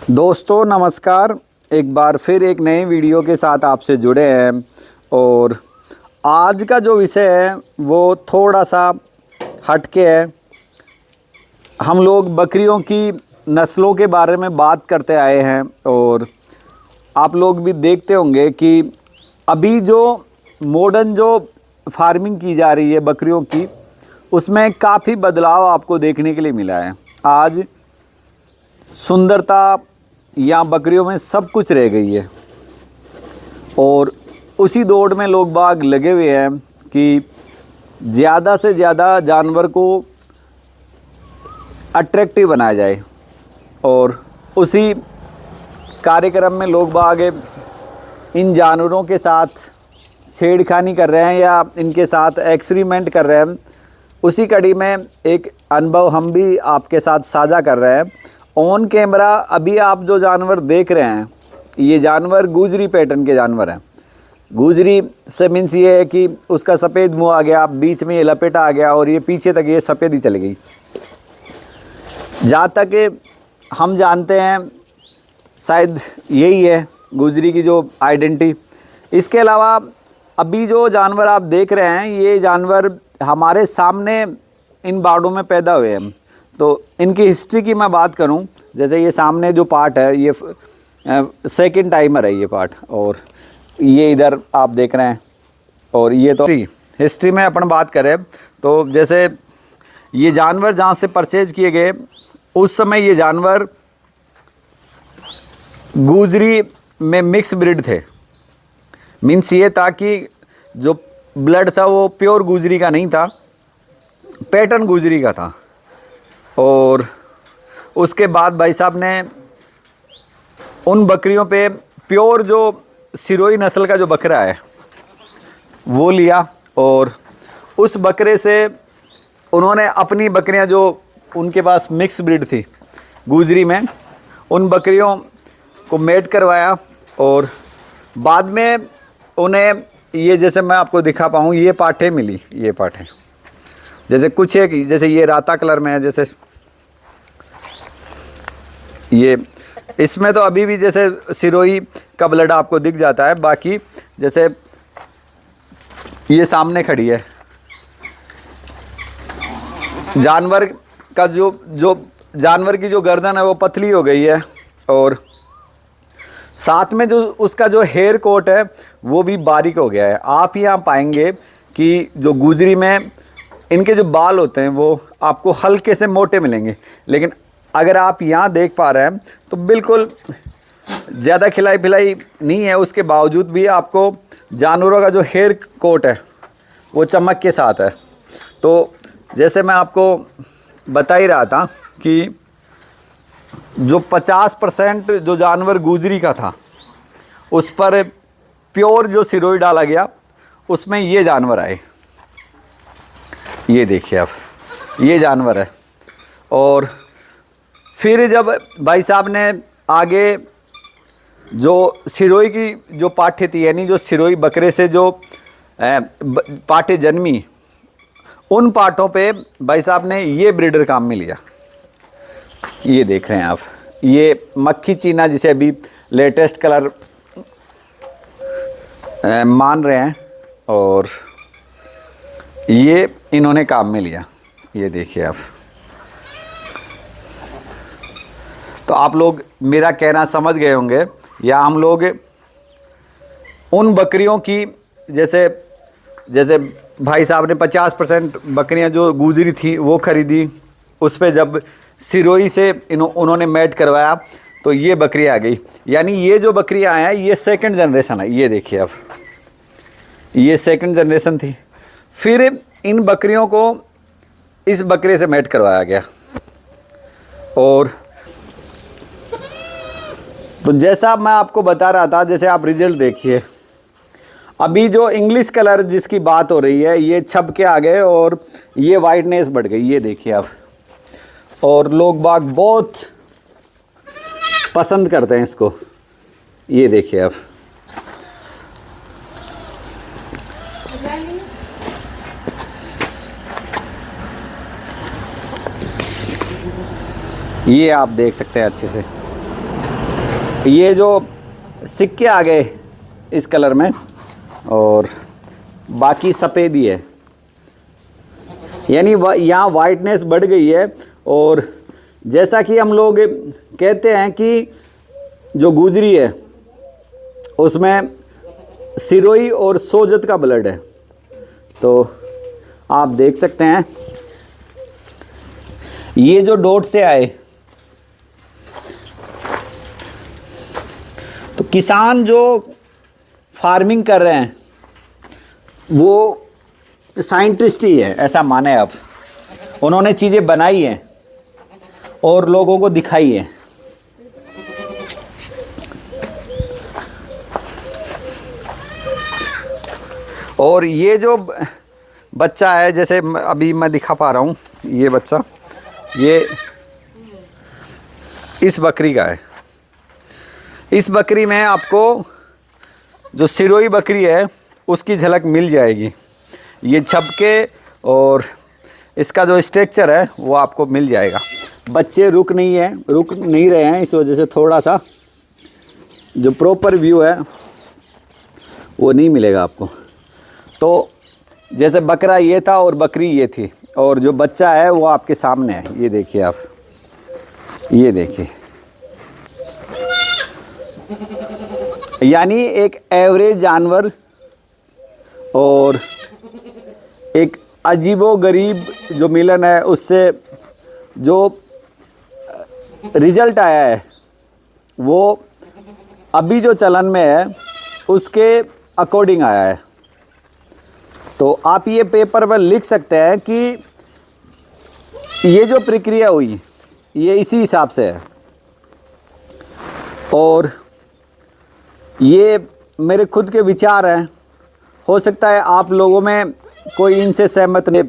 दोस्तों नमस्कार। एक बार फिर एक नए वीडियो के साथ आपसे जुड़े हैं और आज का जो विषय है वो थोड़ा सा हटके है। हम लोग बकरियों की नस्लों के बारे में बात करते आए हैं और आप लोग भी देखते होंगे कि अभी जो मॉडर्न जो फार्मिंग की जा रही है बकरियों की, उसमें काफ़ी बदलाव आपको देखने के लिए मिला है। आज सुंदरता या बकरियों में सब कुछ रह गई है और उसी दौड़ में लोग बाग लगे हुए हैं कि ज़्यादा से ज़्यादा जानवर को अट्रैक्टिव बनाया जाए और उसी कार्यक्रम में लोग बाग इन जानवरों के साथ छेड़खानी कर रहे हैं या इनके साथ एक्सपेरिमेंट कर रहे हैं। उसी कड़ी में एक अनुभव हम भी आपके साथ साझा कर रहे हैं ऑन कैमरा। अभी आप जो जानवर देख रहे हैं ये जानवर गुजरी पैटर्न के जानवर हैं। गुजरी से मीन्स ये है कि उसका सफ़ेद मुंह आ गया, बीच में ये लपेटा आ गया और ये पीछे तक ये सफ़ेद ही चली गई। जहाँ तक हम जानते हैं शायद यही है गुजरी की जो आइडेंटिटी। इसके अलावा अभी जो जानवर आप देख रहे हैं ये जानवर हमारे सामने इन बाड़ों में पैदा हुए हैं। तो इनकी हिस्ट्री की मैं बात करूं, जैसे ये सामने जो पार्ट है ये सेकंड टाइमर है ये पार्ट, और ये इधर आप देख रहे हैं। और ये तो हिस्ट्री में अपन बात करें तो जैसे ये जानवर जहां से परचेज किए गए उस समय ये जानवर गुजरी में मिक्स ब्रीड थे। मीन्स ये था कि जो ब्लड था वो प्योर गुजरी का नहीं था, पैटर्न गुजरी का था। और उसके बाद भाई साहब ने उन बकरियों पे प्योर जो सिरोही नस्ल का जो बकरा है वो लिया और उस बकरे से उन्होंने अपनी बकरियां जो उनके पास मिक्स ब्रीड थी गुजरी में, उन बकरियों को मेट करवाया और बाद में उन्हें ये जैसे मैं आपको दिखा पाऊँ ये पाठें मिली। ये पाठें जैसे कुछ एक जैसे ये राता कलर में है, जैसे ये इसमें तो अभी भी जैसे सिरोही का ब्लड आपको दिख जाता है। बाकी जैसे ये सामने खड़ी है जानवर का जो जानवर की जो गर्दन है वो पतली हो गई है और साथ में जो उसका जो हेयर कोट है वो भी बारीक हो गया है। आप यहाँ पाएंगे कि जो गुजरी में इनके जो बाल होते हैं वो आपको हल्के से मोटे मिलेंगे, लेकिन अगर आप यहाँ देख पा रहे हैं तो बिल्कुल ज़्यादा खिलाई पिलाई नहीं है। उसके बावजूद भी आपको जानवरों का जो हेयर कोट है वो चमक के साथ है। तो जैसे मैं आपको बता ही रहा था कि जो 50% जो जानवर गुजरी का था उस पर प्योर जो सिरोही डाला गया उसमें ये जानवर आए। ये देखिए आप, ये जानवर है। और फिर जब भाई साहब ने आगे जो सिरोही की जो पाठे थी यानी जो सिरोही बकरे से जो पाठे जन्मी, उन पाठों पे भाई साहब ने ये ब्रीडर काम में लिया। ये देख रहे हैं आप, ये मक्खी चीना जिसे अभी लेटेस्ट कलर मान रहे हैं और ये इन्होंने काम में लिया। ये देखिए आप, तो आप लोग मेरा कहना समझ गए होंगे। या हम लोग उन बकरियों की जैसे भाई साहब ने 50% बकरियां जो गुजरी थी वो ख़रीदी, उस पर जब सिरोही से उन्होंने मैट करवाया तो ये बकरी आ गई। यानी ये जो बकरियां हैं ये सेकंड जनरेशन है। ये देखिए आप, ये सेकंड जनरेशन थी। फिर इन बकरियों को इस बकरे से मैट करवाया गया और तो जैसा मैं आपको बता रहा था, जैसे आप रिजल्ट देखिए। अभी जो इंग्लिश कलर जिसकी बात हो रही है ये छप के आ गए और ये वाइटनेस बढ़ गई। ये देखिए आप, और लोग बाग बहुत पसंद करते हैं इसको। ये देखिए आप, ये आप देख सकते हैं अच्छे से। ये जो सिक्के आ गए इस कलर में, और बाकी सफ़ेद ही है, यानी यहाँ वाइटनेस बढ़ गई है। और जैसा कि हम लोग कहते हैं कि जो गुजरी है उसमें सिरोही और सोजत का ब्लड है, तो आप देख सकते हैं ये जो डॉट से आए, तो किसान जो फार्मिंग कर रहे हैं वो साइंटिस्ट ही है, ऐसा माने आप। उन्होंने चीज़ें बनाई हैं और लोगों को दिखाई है। और ये जो बच्चा है, जैसे अभी मैं दिखा पा रहा हूँ, ये बच्चा ये इस बकरी का है। इस बकरी में आपको जो सिरोही बकरी है उसकी झलक मिल जाएगी। ये छपके और इसका जो स्ट्रक्चर है वो आपको मिल जाएगा। बच्चे रुक नहीं रहे हैं, इस वजह से थोड़ा सा जो प्रॉपर व्यू है वो नहीं मिलेगा आपको। तो जैसे बकरा ये था और बकरी ये थी, और जो बच्चा है वो आपके सामने है। ये देखिए आप, ये देखिए, यानी एक एवरेज जानवर और एक अजीबोगरीब जो मिलन है, उससे जो रिज़ल्ट आया है वो अभी जो चलन में है उसके अकॉर्डिंग आया है। तो आप ये पेपर पर लिख सकते हैं कि ये जो प्रक्रिया हुई ये इसी हिसाब से है, और ये मेरे खुद के विचार हैं। हो सकता है आप लोगों में कोई इनसे सहमत नहीं।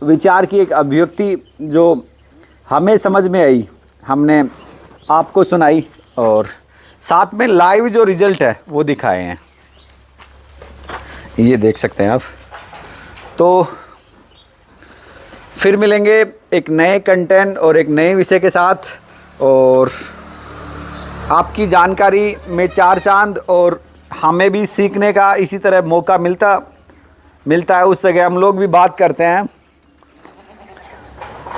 विचार की एक अभिव्यक्ति जो हमें समझ में आई हमने आपको सुनाई, और साथ में लाइव जो रिज़ल्ट है वो दिखाए हैं। ये देख सकते हैं आप। तो फिर मिलेंगे एक नए कंटेंट और एक नए विषय के साथ, और आपकी जानकारी में चार चांद, और हमें भी सीखने का इसी तरह मौका मिलता है। उस जगह हम लोग भी बात करते हैं।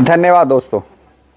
धन्यवाद दोस्तों।